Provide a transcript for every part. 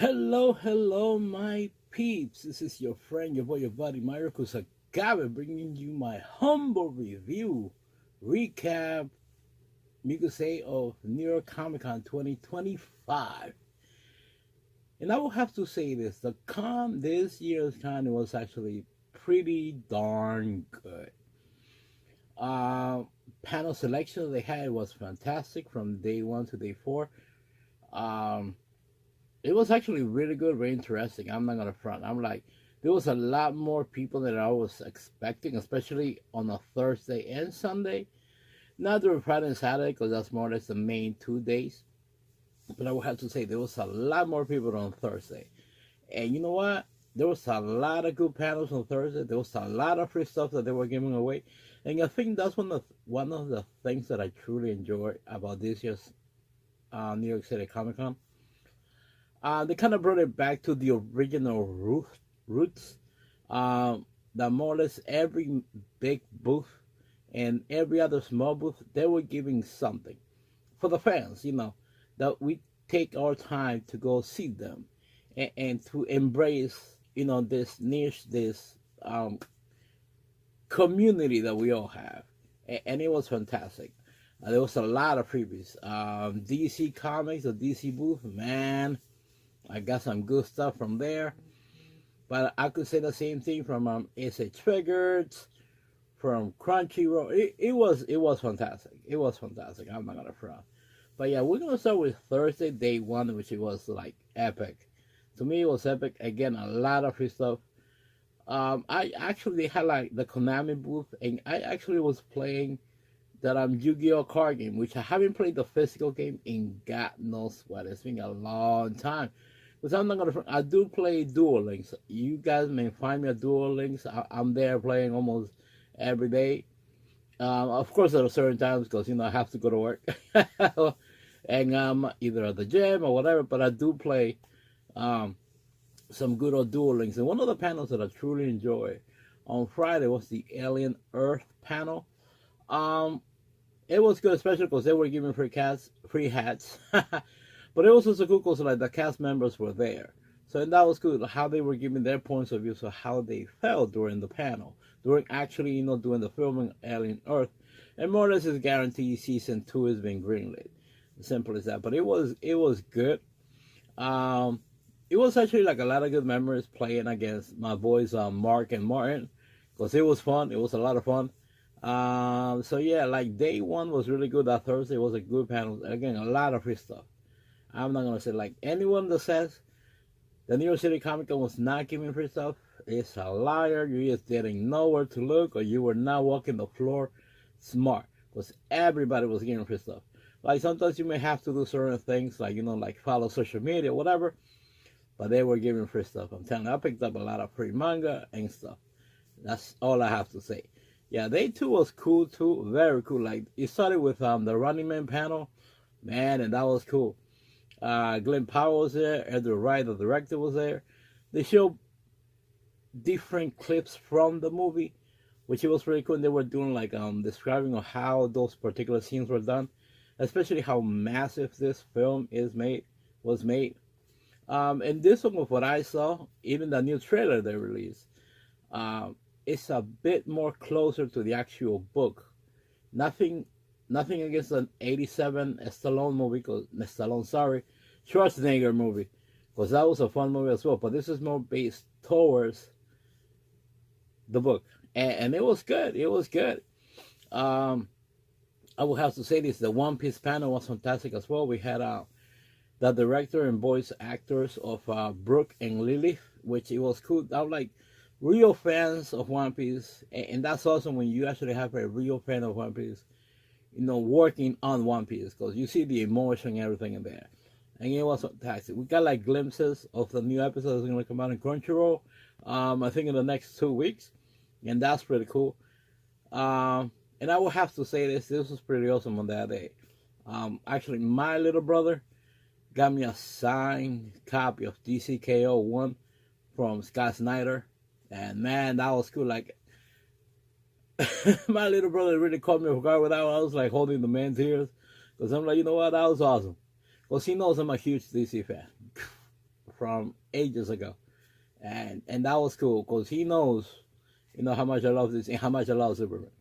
Hello, my peeps. This is your friend, your boy, your buddy, Marco Sagave, bringing you my humble review, recap, you could say, of New York Comic Con 2025. And I will have to say this: the con this year's con was actually pretty darn good. Uh, Panel selection they had was fantastic from day one to day four. Um, it was actually really good, very interesting. I'm not gonna front. I'm like, there was a lot more people than I was expecting, especially on a Thursday and Sunday. Not during Friday and Saturday, because that's more or less the main 2 days. But I would have to say there was a lot more people on Thursday. And you know what? There was a lot of good panels on Thursday. There was a lot of free stuff that they were giving away. And I think that's one of the things that I truly enjoy about this year's New York City Comic Con. They kind of brought it back to the original roots. That more or less every big booth and every other small booth, they were giving something for the fans, that we take our time to go see them and to embrace, this niche, this community that we all have. And it was fantastic. There was a lot of freebies. DC Comics, the DC booth, man, I got some good stuff from there. But I could say the same thing from SH Figures, from Crunchyroll. It was fantastic. It was fantastic. I'm not gonna front. But yeah, we're gonna start with Thursday, day one, which it was like epic. To me, it was epic. Again, a lot of free stuff. I actually had like the Konami booth, and I actually was playing that Yu-Gi-Oh card game, which I haven't played the physical game in God knows what. It's been a long time. Because I'm not gonna. I do play Duel Links. You guys may find me at Duel Links. I'm there playing almost every day. Of course, there are certain times because I have to go to work, and either at the gym or whatever. But I do play some good old Duel Links. And one of the panels that I truly enjoyed on Friday was the Alien Earth panel. It was good, especially because they were giving free hats. But it was also cool because like the cast members were there, so and that was good. How they were giving their points of view, so how they felt during the panel, during actually doing the filming Alien Earth, and more or less is guaranteed season 2 is being greenlit. Simple as that. But it was good. It was actually like a lot of good memories playing against my boys Mark and Martin, because it was fun. It was a lot of fun. So yeah, like day one was really good. That Thursday was a good panel. Again, a lot of free stuff. I'm not gonna say like anyone that says the New York City Comic Con was not giving free stuff is a liar. You just didn't know where to look, or you were not walking the floor smart. Because everybody was giving free stuff. Like sometimes you may have to do certain things, like like follow social media, whatever. But they were giving free stuff. I'm telling you, I picked up a lot of free manga and stuff. That's all I have to say. Yeah, day two was cool too, very cool. Like it started with the Running Man panel, man, and that was cool. Glenn Powell was there. Edward Wright, the director, was there. They showed different clips from the movie, which it was pretty cool. And they were doing like describing of how those particular scenes were done, especially how massive this film was made. And this one, of what I saw, even the new trailer they released, it's a bit more closer to the actual book. Nothing against an '87 Stallone movie, Schwarzenegger movie, because that was a fun movie as well. But this is more based towards the book, and it was good. It was good. I will have to say this: the One Piece panel was fantastic as well. We had the director and voice actors of Brooke and Lily, which it was cool. I was like real fans of One Piece, and that's awesome when you actually have a real fan of One Piece, working on One Piece, because you see the emotion and everything in there. And it was fantastic. We got like glimpses of the new episode that's going to come out in Crunchyroll, I think in the next 2 weeks, and that's pretty cool. And I will have to say this was pretty awesome on that day. Actually, my little brother got me a signed copy of DCKO 1 from Scott Snyder, and man, that was cool. Like, my little brother really caught me off guard with that one. I was like holding the man's ears, because I'm like, you know what, that was awesome. Because he knows I'm a huge DC fan from ages ago, and that was cool because he knows, how much I love this and how much I love Superman.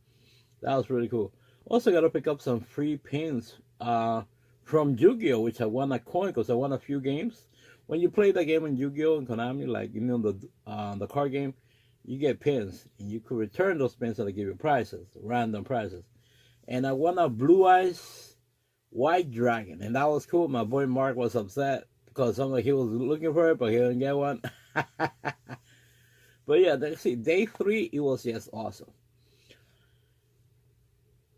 That was really cool. Also got to pick up some free pins from Yu-Gi-Oh, which I won a coin because I won a few games. When you play the game in Yu-Gi-Oh and Konami, like the card game, you get pins and you could return those pins and they give you prizes, random prizes. And I won a Blue Eyes White Dragon, and that was cool. My boy Mark was upset because he was looking for it, but he didn't get one. But yeah, see, day 3, it was just awesome.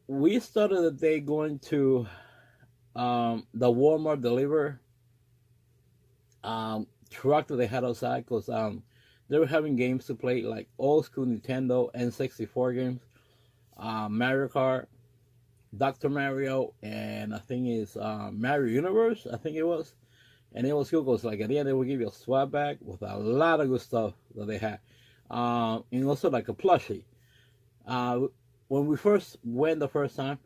We started the day going to the Walmart deliver truck that they had outside because they were having games to play, like old school Nintendo N64 games, Mario Kart, Dr. Mario, and I think it's Mario Universe, I think it was. And it was cool because like at the end they would give you a swag bag with a lot of good stuff that they had. And also like a plushie. When we first went the first time,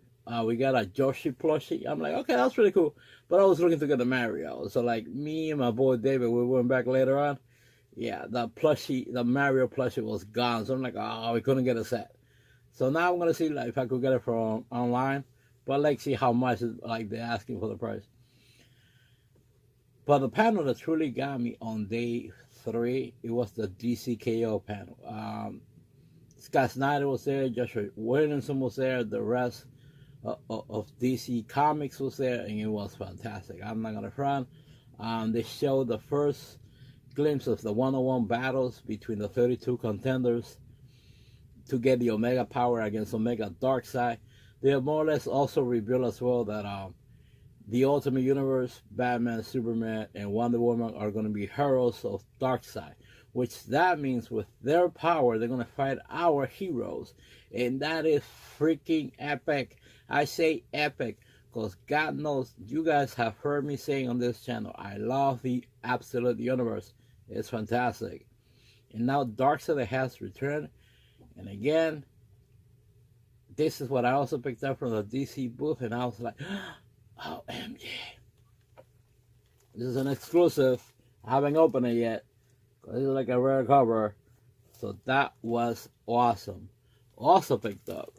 we got a Yoshi plushie. I'm like, okay, that's really cool. But I was looking to get the Mario. So like me and my boy David, we went back later on. Yeah, the Mario plushie was gone. So I'm like, oh, we couldn't get a set. So now I'm gonna see like if I could get it from online. But like see how much like they're asking for the price. But the panel that truly got me on day 3, it was the DCKO panel. Scott Snyder was there, Joshua Williamson was there, the rest of DC Comics was there, and it was fantastic. I'm not gonna front. They showed the first glimpse of the one-on-one battles between the 32 contenders to get the Omega power against Omega Darkseid. They have more or less also revealed as well that the Ultimate Universe, Batman, Superman, and Wonder Woman are going to be heroes of Darkseid, which that means with their power, they're going to fight our heroes. And that is freaking epic. I say epic because God knows you guys have heard me saying on this channel, I love the Absolute Universe. It's fantastic. And now Darkseid has returned. And again, this is what I also picked up from the DC booth, and I was like, OMG. This is an exclusive. I haven't opened it yet. This is like a rare cover. So that was awesome. Also picked up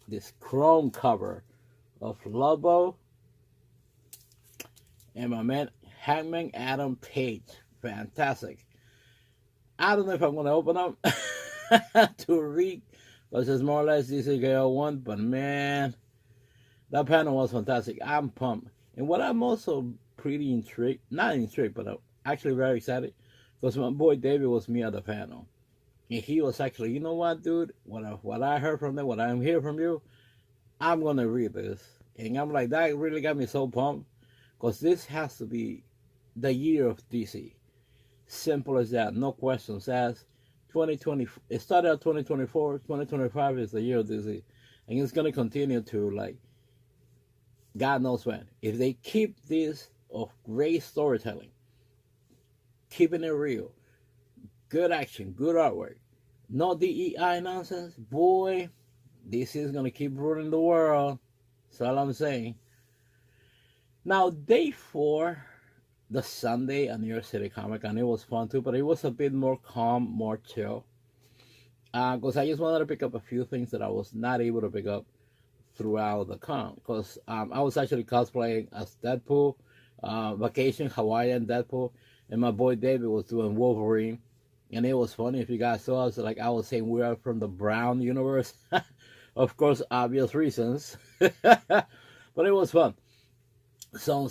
this chrome cover of Lobo and my man Hangman Adam Page. Fantastic. I don't know if I'm going to open them to read because it's more or less DCKO 1, but man, that panel was fantastic. I'm pumped. And what I'm also pretty intrigued, not intrigued, but I'm actually very excited because my boy David was me at the panel. And he was actually, you know what, dude? What I heard from them, what I'm hearing from you, I'm going to read this. And I'm like, that really got me so pumped because this has to be the year of DC. Simple as that. No questions asked. 2020, it started at 2024. 2025 is the year of DC. And it's going to continue to, like, God knows when. If they keep this of great storytelling, keeping it real, good action, good artwork, no DEI nonsense, boy, this is going to keep ruling the world. That's all I'm saying. Now, day 4, the Sunday at New York City Comic Con, it was fun too, but it was a bit more calm, more chill. Because I just wanted to pick up a few things that I was not able to pick up throughout the con. Because I was actually cosplaying as Deadpool, Vacation Hawaiian Deadpool, and my boy David was doing Wolverine. And it was funny if you guys saw us, like I was saying, we are from the Brown universe. Of course, obvious reasons. But it was fun. So on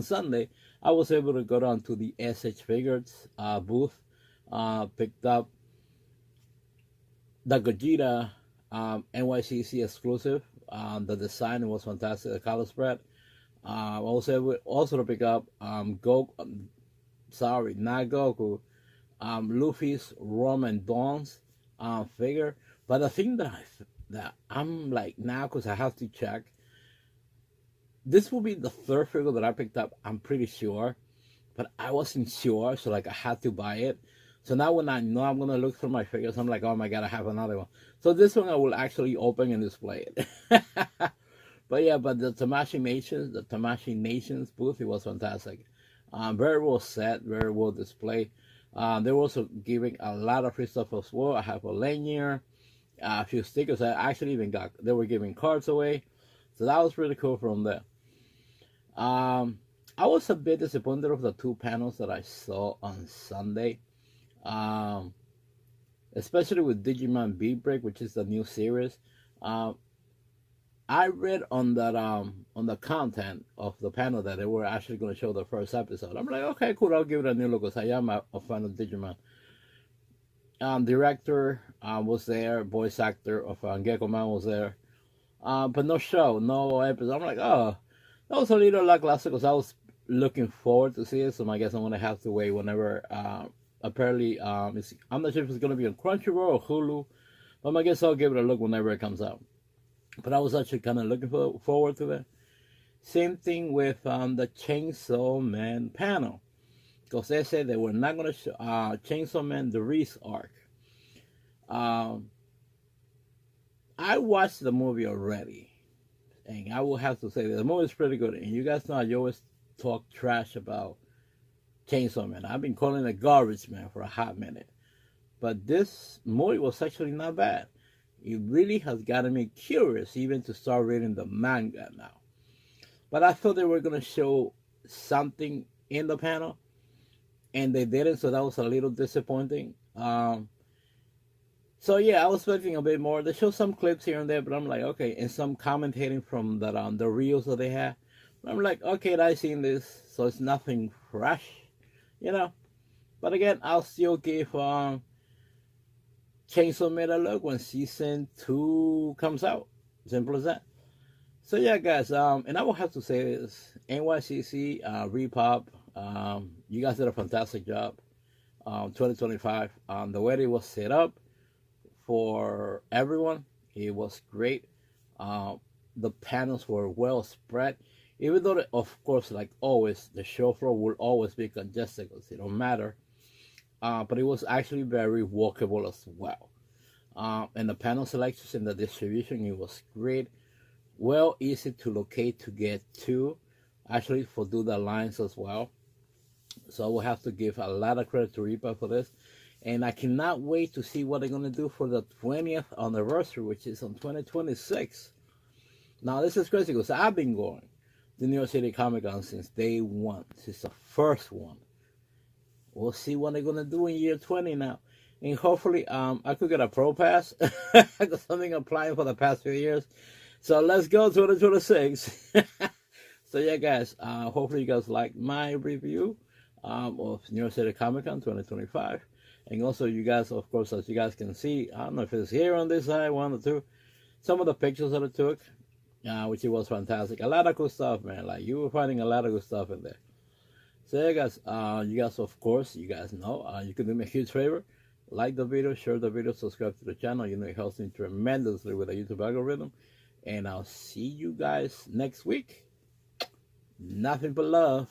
Sunday, I was able to go down to the SH Figures booth, picked up the Gogeta NYCC exclusive. The design was fantastic, the color spread. I was able also to pick up Luffy's Roman Dawn's figure. But the thing that I'm like now, because I have to check, this will be the 3rd figure that I picked up, I'm pretty sure. But I wasn't sure, so like I had to buy it. So now when I know I'm going to look through my figures, I'm like, oh my God, I have another one. So this one I will actually open and display it. But yeah, but the Tamashii Nations booth, it was fantastic. Very well set, very well displayed. They were also giving a lot of free stuff as well. I have a lanyard, a few stickers. I actually even got, they were giving cards away. So that was pretty cool from there. I was a bit disappointed of the two panels that I saw on Sunday. Especially with Digimon Beat Break, which is the new series. I read on that on the content of the panel that they were actually going to show the first episode. I'm like, okay, cool, I'll give it a new look because I am a fan of Digimon. Director was there, voice actor of Gecko Man was there, but no show, no episode. I'm like, oh, that was a little lackluster because I was looking forward to see it. So I guess I'm gonna have to wait whenever. Apparently, I'm not sure if it's gonna be on Crunchyroll or Hulu, but I guess I'll give it a look whenever it comes out. But I was actually kind of looking forward to that. Same thing with the Chainsaw Man panel. Because they said they were not going to show Chainsaw Man the Reese arc. I watched the movie already. And I will have to say that the movie is pretty good. And you guys know I always talk trash about Chainsaw Man. I've been calling it garbage man for a hot minute. But this movie was actually not bad. It really has gotten me curious even to start reading the manga now. But I thought they were going to show something in the panel, and they didn't, so that was a little disappointing. So yeah, I was expecting a bit more. They showed some clips here and there, but I'm like, okay, and some commentating from the reels that they had. I'm like, okay, I've seen this, so it's nothing fresh, you know. But again, I'll still give Chainsaw Man a look when season 2 comes out. Simple as that. So yeah, guys, and I will have to say this: NYCC, Repop, you guys did a fantastic job. 2025, the way it was set up for everyone, it was great. The panels were well spread, even though, of course, like always, the show floor will always be congested because it don't matter. But it was actually very walkable as well. And the panel selections and the distribution, it was great. Well, easy to locate to get to. Actually, for do the lines as well. So I will have to give a lot of credit to Reaper for this. And I cannot wait to see what they're going to do for the 20th anniversary, which is on 2026. Now, this is crazy because I've been going to New York City Comic Con since day one. Since the first one. We'll see what they're going to do in year 20 now. And hopefully, I could get a pro pass. Because I've been applying for the past few years. So let's go 2026. So yeah, guys, hopefully you guys like my review of New York City Comic Con 2025. And also you guys, of course, as you guys can see, I don't know if it's here on this side, one or two, some of the pictures that I took, which it was fantastic. A lot of cool stuff, man. Like, you were finding a lot of good stuff in there. So yeah, guys, you guys, of course, you guys know, you can do me a huge favor. Like the video, share the video, subscribe to the channel. You know, it helps me tremendously with the YouTube algorithm. And I'll see you guys next week. Nothing but love.